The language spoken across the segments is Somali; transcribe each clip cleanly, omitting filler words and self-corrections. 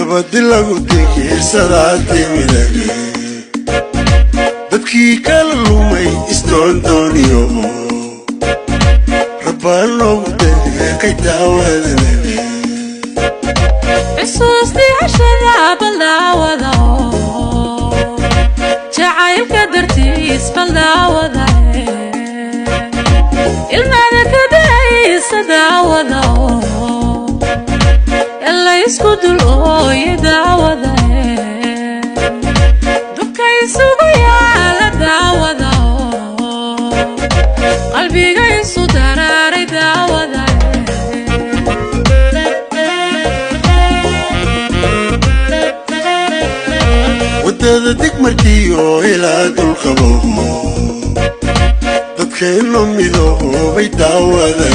nabadi lagu digirsadaati midage dadkii kala lumay isdoondooniyo rabbaan loogu deeqay daawadane xusuustii cashada baldaawada jacaylka dartiis baldaawada ilmaada ka daysa daawada ela isku dul ooye daawada dubka isugu yaala daawada qalbiga isu daraaray daawada wadada degmarkiyo ilaa dulqabo dadkayno midoobay daawada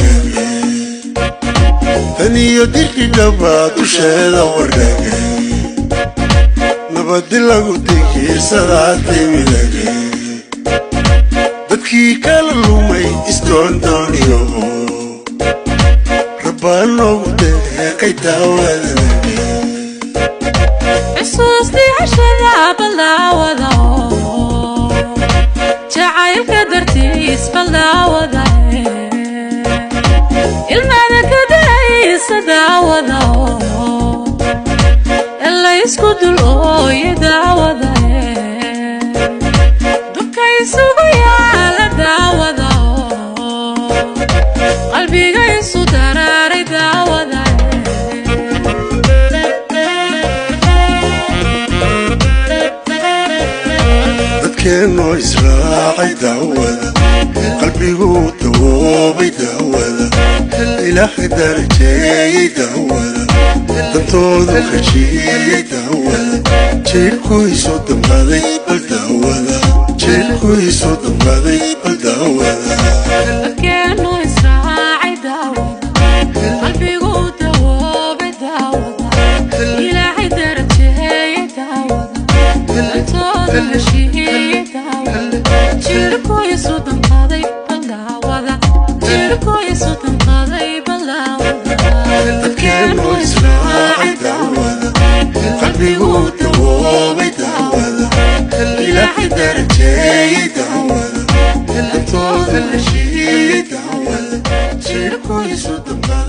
taniyo dirki dhaba dusheeda wareege nabadi lagu digirsadaati midage dadkii kala lumay isdoondooniyo rabbaan loogu deeqay daawadane xusuustii cashada baldaawada jacaylka dartiis baldaawada ilmaada ka daysa daawada ela isku dul ooye daawada dubka isugu yaala daawada qalbiga isu daraaray daawada dadkeenno israacay daawada qalbigu dawoobay daawada ilaahay darajeeyey daawada dantoodu heshiiyey daawada jeelku isu damqaday bal daawada jeelku isu damqaday bal daawada dadkeenno israacay daawada qalbigu dawoobay daawada ilaahay darajeeyey daawada dantoodu heshiiyey daawada jeelku isu damqaday bal daawada jeelku isu damqaday bal daawada dadkeenno israacay daawada qalbigu dawoobay daawada ilaahay darajeeyey daawada dantoodu heshiiyey daawada jeelku isu damqaday